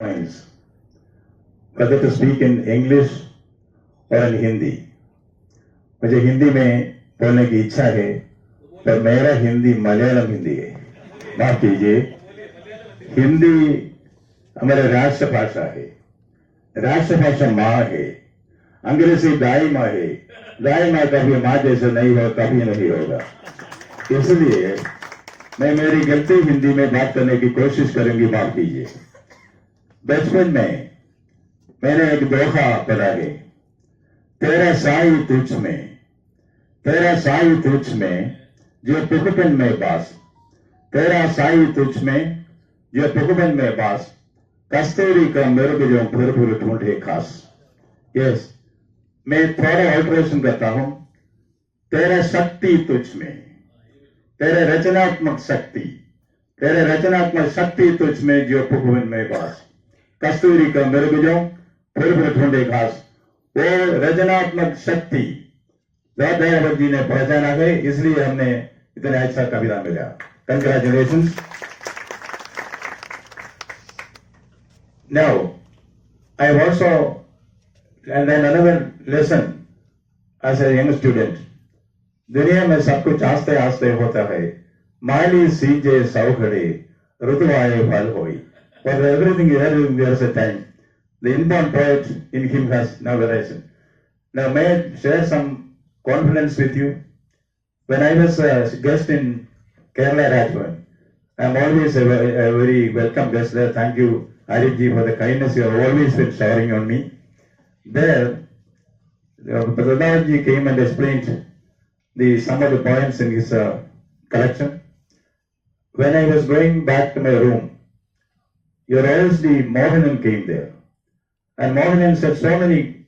minds, whether to speak in English or in Hindi. मुझे हिंदी में बोलने की इच्छा है, पर मेरा हिंदी मलयालम हिंदी है. माफ कीजिए. हिंदी हमारे राष्ट्रभाषा है. राष्ट्रभाषा माँ है. अंग्रेजी दाई माँ है. दाई माँ कभी माँ जैसे नहीं हो, कभी नहीं होगा. इसलिए मैं मेरी गलती हिंदी में बात करने की कोशिश करूंगी. माफ कीजिए. बचपन में मैंने एक दोहा पढ़ा है. तेरा साई तुझ में, तेरा साई तुझ में जो पुखपन में बास, तेरा साई तुझ में जो पुखपन में बास, कस्तूरी का मृग जो फिर फिर ढूंढे खास. यस, मैं थोड़ा ऑल्ट्रेशन करता हूं. तेरा शक्ति तुझ में, तेरे रचनात्मक शक्ति, तेरे रचनात्मक शक्ति तुझ में जो पुखपन में बास, कस्तूरी का मृग जो फिर फिर ढूंढे घास. वो रचनात्मक शक्ति दयावर जी ने पहचाना है, इसलिए हमने इतना अच्छा कविता मिला. Congratulation. Now I also and another lesson as a young student. दुनिया में सब कुछ आस्ते आस्ते होता है. माली सींचे सौखड़े ऋतुवाए फल होई. For everything there is a time. The inborn poet in him has now arisen. Now may I share some confidence with you. When I was a guest in Kerala Rajbhavan, I am always a very welcome guest there. Thank you, Arif ji, for the kindness you have always been showering on me. There, Pradhan ji came and explained some of the poems in his collection. When I was going back to my room, your Royalty Mohanan came there. And Mohanan said so many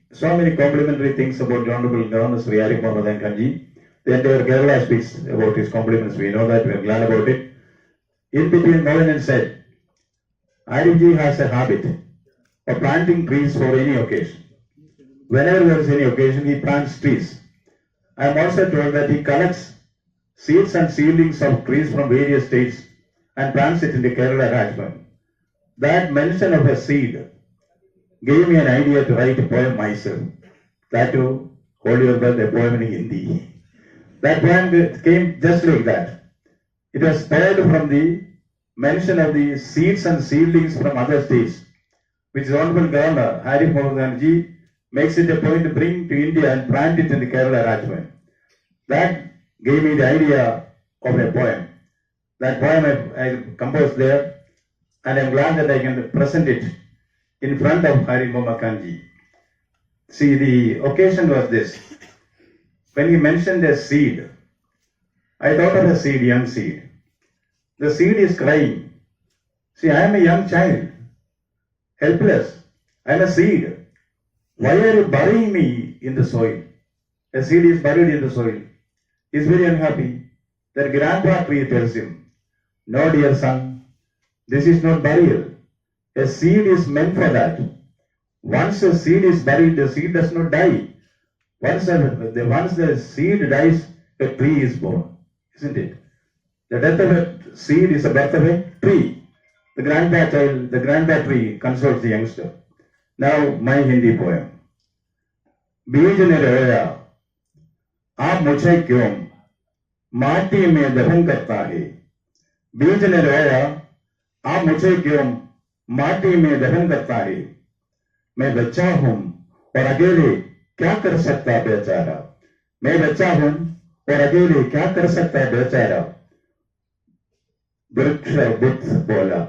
complimentary things about the Honorable Governor Sri Arif Mohammed Khan ji. The entire Kerala speaks about his compliments. We know that. We are glad about it. In between, Mohanan said, Arif ji has a habit of planting trees for any occasion. Whenever there is any occasion, he plants trees. I am also told that he collects seeds and seedlings of trees from various states and plants it in the Kerala Rajbhavan. That mention of a seed gave me an idea to write a poem myself. That to hold your breath, a poem in Hindi. That poem came just like that. It was spurred from the mention of the seeds and seedlings from other states, which the Honorable Governor Arif Mohammed ji makes it a point to bring to India and plant it in the Kerala Rajbhavan. That gave me the idea of a poem. That poem I composed there, and I am glad that I can present it in front of Arif Mohammed Khan ji. See, the occasion was this. When he mentioned a seed, I thought of a seed, young seed. The seed is crying. See, I am a young child, helpless. I am a seed. Why are you burying me in the soil? A seed is buried in the soil. He is very unhappy. Their grandpa tree tells him, no, dear son, this is not burial. A seed is meant for that. Once a seed is buried, the seed does not die. Once the seed dies, a tree is born. Isn't it? The death of a seed is the birth of a tree. The grandpa tree consoles the youngster. Now, my Hindi poem. बीज ने रोया, आप मुझे क्यों माटी में दफन करता है. बीज ने रोया, आप मुझे क्यों माटी में दफन करता है. मैं बच्चा हूं और अकेले क्या कर सकता बेचारा. मैं बच्चा हूं और अकेले क्या कर सकता बेचारा. वृक्ष बोला,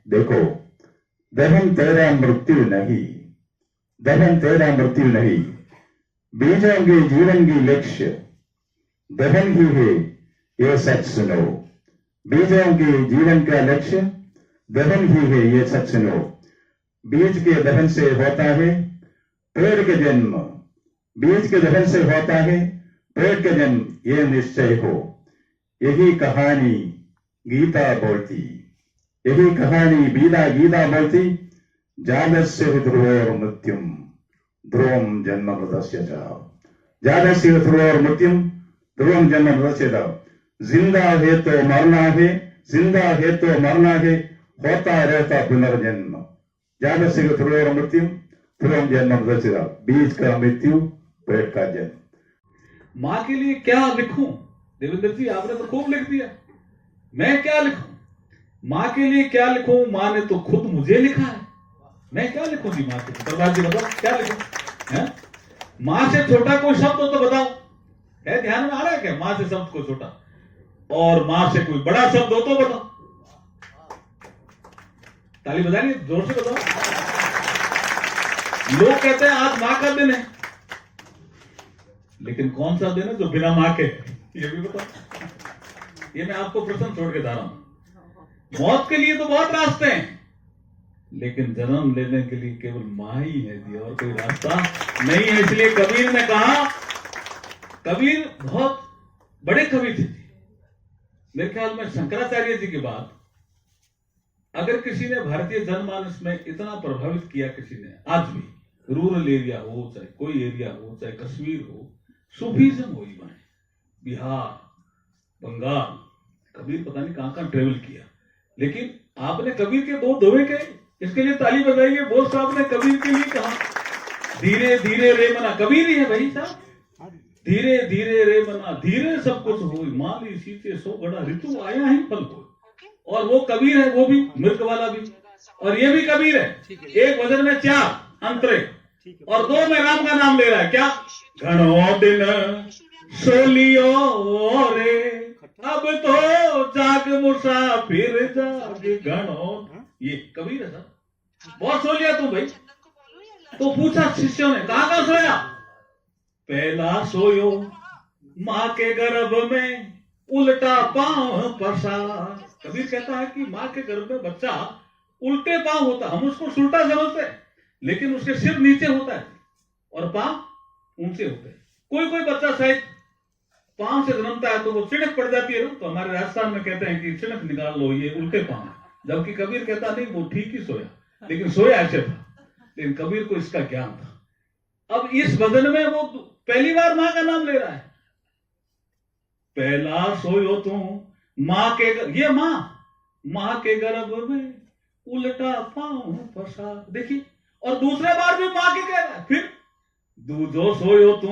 देखो दफन तेरा मृत्यु नहीं, दफन तेरा मृत्यु नहीं. बीजों के जीवन की लक्ष्य दफन ही है, ये सच सुनो. बीजों के जीवन का लक्ष्य दफन ही है, ये सच सुनो. बीज के दफन से होता है पेड़ के जन्म. बीज के दफन से होता है पेड़ के जन्म, ये निश्चय हो. यही कहानी गीता बोलती, यही कहानी गीता बोलती. जातस्य ध्रुवोर मृत्युम ध्रुवम जन्म मृतस्य च. जातस्य ध्रुवोर मृत्युम ध्रुवम जन्म मृतस्य च. जिंदा है तो मरना है, जिंदा है तो मरना है, होता रहता पुनर्जन्म, जागस्य ध्रुव मृत्यु ध्रुव जन्म रचिता, बीज का मृत्यु पेट का जन्म। माँ के लिए क्या लिखूं? देवेंद्र जी आपने तो खूब लिख दिया, मैं क्या लिखूं? माँ के लिए क्या लिखूं? माँ ने तो खुद मुझे लिखा है, मैं क्या लिखूंगी माँ के लिए? प्रहलाद जी बताओ क्या लिखूं? माँ से छोटा कोई शब्द हो तो बताओ, है ध्यान में आ रहा है क्या? माँ से शब्द को छोटा, और माँ से कोई बड़ा शब्द हो तो बताओ। ताली बजाइए, जोर से बताओ। लोग कहते हैं आज माँ का दिन है, लेकिन कौन सा दिन है जो बिना माँ के? ये भी बताओ। ये मैं आपको प्रश्न छोड़ के जा रहा हूं। मौत के लिए तो बहुत रास्ते हैं, लेकिन जन्म लेने के लिए केवल माँ ही है दी, और कोई रास्ता नहीं है। इसलिए कबीर ने कहा, कबीर बहुत बड़े कवि थे। मेरे ख्याल में शंकराचार्य जी के बाद अगर किसी ने भारतीय जनमानस में इतना प्रभावित किया, किसी ने आज भी, रूरल एरिया हो चाहे कोई एरिया हो, चाहे कश्मीर हो, सूफीज्म हो, बिहार, बंगाल, कबीर पता नहीं कहां कहां ट्रेवल किया, लेकिन आपने कबीर के दो दोहे के, इसके लिए ताली बजाइए। बोस साहब ने कबीर के लिए कहा, धीरे धीरे रे मना, कबीर ही है भाई साहब। धीरे धीरे रे मना, धीरे सब कुछ हो, माली सीते सो बड़ा ऋतु आया ही फल को। और वो कबीर है, वो भी मृग वाला भी, और ये भी कबीर है। एक वजन में 4 अंतरे और 2 में राम का नाम ले रहा है। क्या? घणो दिन सोलियो रे, अब तो जाग मुसाफिर जाग घणो। ये कबीर है सर। बहुत सो लिया तुम भाई। तो पूछा शिष्यों ने, कहां सोया? पहला सोयो माँ के गर्भ में, उल्टा पांव पसार। कबीर कहता है कि माँ के गर्भ में बच्चा उल्टे पांव होता, हम उसको उल्टा समझते हैं, लेकिन उसके सिर नीचे होता है और पांव ऊंचे होते हैं। कोई कोई बच्चा शायद पांव से जन्मता है तो वो चिड़क पड़ जाती है ना, तो हमारे राजस्थान में कहते हैं कि चिड़क निकाल लो, ये उल्टे पांव है। जबकि कबीर कहता नहीं, वो ठीक ही सोया, लेकिन सोया ऐसे था। लेकिन कबीर को इसका ज्ञान था। अब इस भजन में वो पहली बार माँ का नाम ले रहा है। पहला सोयो तू माँ के, ये माँ के गर्भ में उल्टा पांव फंसा, देखिए। और दूसरा बार भी माँ के कह रहा है। फिर दूजो सोयो तू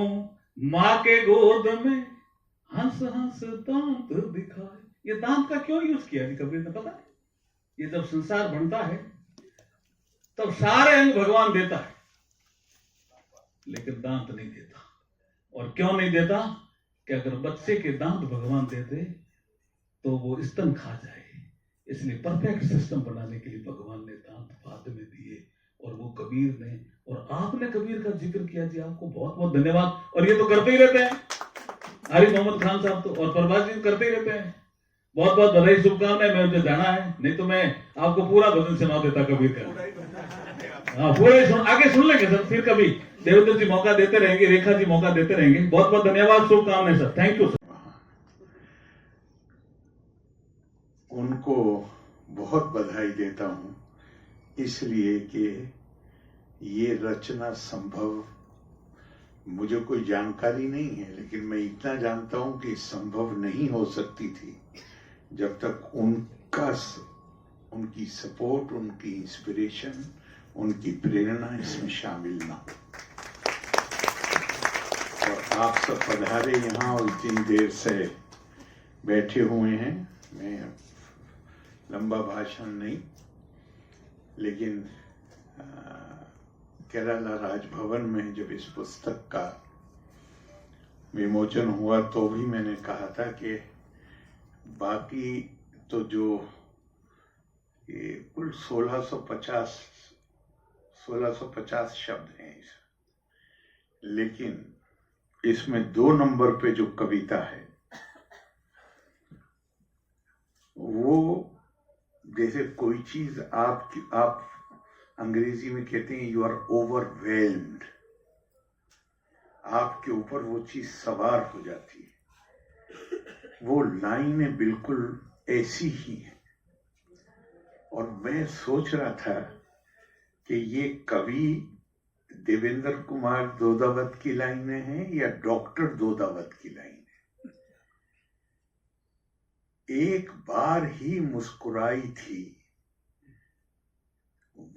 माँ के गोद में, हंस हंस दांत दिखाए। ये दांत का क्यों यूज किया जी कबीर ने, पता है? ये जब संसार बनता है तब सारे अंग भगवान देता है, लेकिन दांत नहीं देता। और क्यों नहीं देता? कि अगर बच्चे के दांत भगवान देते तो वो स्तन खा जाए, इसलिए परफेक्ट सिस्टम बनाने के लिए भगवान ने दांत बाद में दिए। और वो कबीर ने, और आपने कबीर का जिक्र किया जी, आपको बहुत बहुत धन्यवाद। और ये तो करते ही रहते हैं, आरिफ मोहम्मद खान साहब तो, और परवाज जी करते ही रहते हैं। बहुत बहुत बधाई, शुभकामनाएं। मैं मुझे जाना है, नहीं तो मैं आपको पूरा भजन सुना देता कबीर का। हाँ, पूरा ही आगे सुन लेंगे सर, फिर कभी देवेंद्र जी मौका देते रहेंगे, रेखा जी मौका देते रहेंगे। बहुत बहुत धन्यवाद, शुभकामनाएं सर, थैंक यू सर। उनको बहुत बधाई देता हूं, इसलिए कि ये रचना संभव, मुझे कोई जानकारी नहीं है, लेकिन मैं इतना जानता हूं कि संभव नहीं हो सकती थी जब तक उनकी सपोर्ट, उनकी इंस्पिरेशन, उनकी प्रेरणा इसमें शामिल ना हो। और आप सब पधारे यहाँ और इतनी देर से बैठे हुए हैं। मैं लंबा भाषण नहीं, लेकिन केरला राजभवन में जब इस पुस्तक का विमोचन हुआ तो भी मैंने कहा था कि बाकी तो जो ये कुल 1650 शब्द हैं, लेकिन इसमें 2 नंबर पे जो कविता है वो, जैसे कोई चीज आप अंग्रेजी में कहते हैं यू आर ओवरवेल्म्ड, आपके ऊपर वो चीज सवार हो जाती है। वो लाइनें बिल्कुल ऐसी ही हैं। और मैं सोच रहा था कि ये कवि देवेंद्र कुमार दोदावत की लाइनें हैं या डॉक्टर दोदावत की लाइनें। एक बार ही मुस्कुराई थी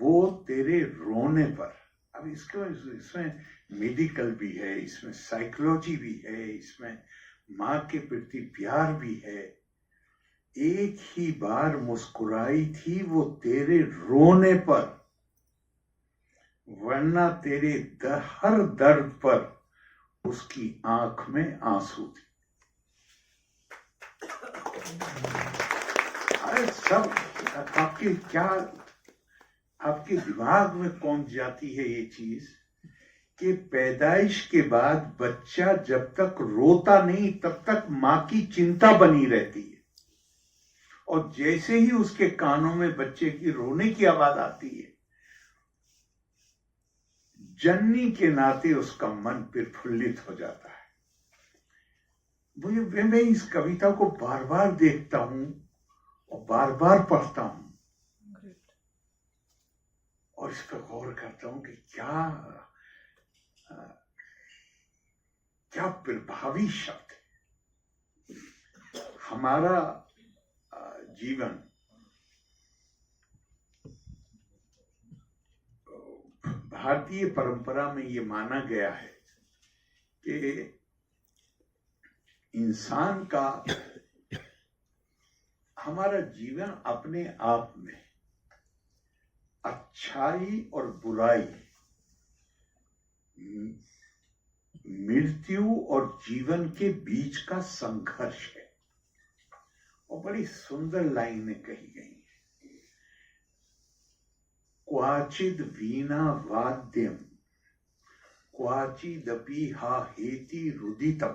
वो तेरे रोने पर, अब इसमें मेडिकल भी है, इसमें साइकोलॉजी भी है, इसमें माँ के प्रति प्यार भी है। एक ही बार मुस्कुराई थी वो तेरे रोने पर, वरना तेरे हर दर्द पर उसकी आंख में आंसू थे। अरे सब आपके दिमाग में कौन जाती है ये चीज कि पैदाइश के बाद बच्चा जब तक रोता नहीं तब तक माँ की चिंता बनी रहती है, और जैसे ही उसके कानों में बच्चे की रोने की आवाज आती है, जननी के नाते उसका मन प्रफुल्लित हो जाता है। मैं इस कविता को बार बार देखता हूं और बार बार पढ़ता हूं और इस पर गौर करता हूं कि क्या प्रभावी शब्द है। हमारा जीवन भारतीय परंपरा में ये माना गया है कि इंसान का, हमारा जीवन अपने आप में अच्छाई और बुराई, मृत्यु और जीवन के बीच का संघर्ष है। और बड़ी सुंदर लाइनें कही गई हैं। क्वाचिद वीणा वाद्यम क्वाचिदपि हा हेति रुदितम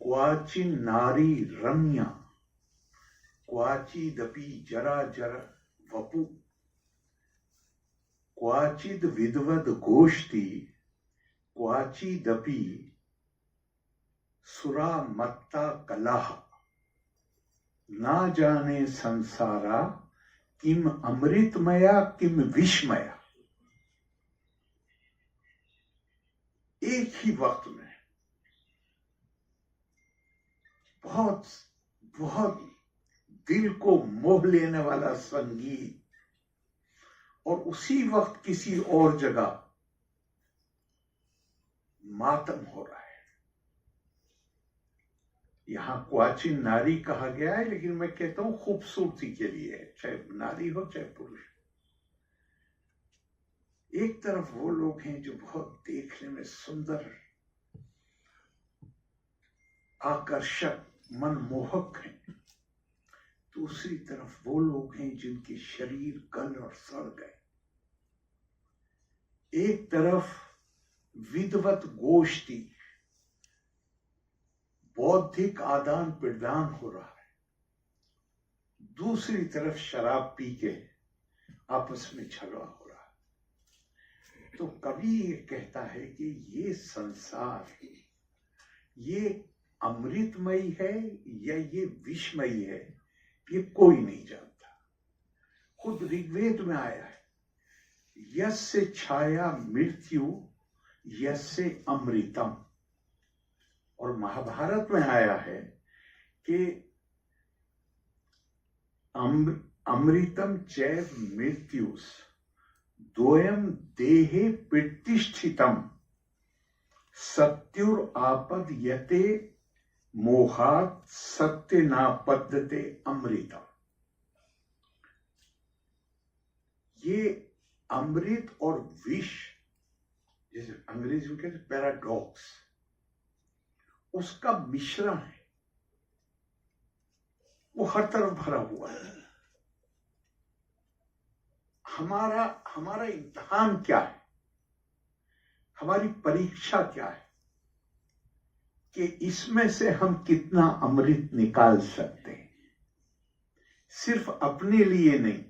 क्वाचिन नारी रम्या क्वाचिदपि जरा जरा वपु क्वाचिद विद्वद गोष्ठी क्वाचिदपि सुरा मत्ता कलह ना जाने संसारा किम अमृतमया किम विस्मया। एक ही वक्त में बहुत बहुत दिल को मोह लेने वाला संगीत, और उसी वक्त किसी और जगह मातम हो रहा है। यहां क्वाचिन नारी कहा गया है, लेकिन मैं कहता हूं खूबसूरती के लिए, चाहे नारी हो चाहे पुरुष। एक तरफ वो लोग हैं जो बहुत देखने में सुंदर, आकर्षक, मनमोहक हैं। दूसरी तरफ वो लोग हैं जिनके शरीर गल और सड़ गए। एक तरफ विद्वत गोष्ठी, बौद्धिक आदान प्रदान हो रहा है, दूसरी तरफ शराब पी के आपस में झगड़ा हो रहा है। तो कवि ये कहता है कि ये संसार, ये अमृतमयी है या ये विषमयी है, ये कोई नहीं जानता। खुद ऋग्वेद में आया है, यस्य छाया मृत्यु यस्य अमृतम, और महाभारत में आया है कि अमृतम चैव मृत्युस द्वयम देहे प्रतिष्ठितम सत्युर आपद्यते मोहात सत्य नापद्यते अमृतम। ये अमृत और विष, जैसे अंग्रेजी में कहते पैराडॉक्स, उसका मिश्रण है। वो हर तरफ भरा हुआ है। हमारा इम्तिहान क्या है, हमारी परीक्षा क्या है कि इसमें से हम कितना अमृत निकाल सकते हैं। सिर्फ अपने लिए नहीं,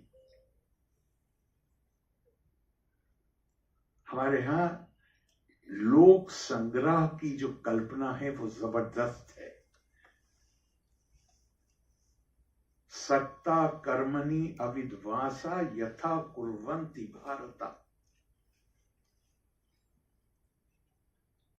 हमारे यहां लोक संग्रह की जो कल्पना है वो जबरदस्त है। सक्ता कर्मणि अविद्वांसा यथा कुर्वन्ति भारता,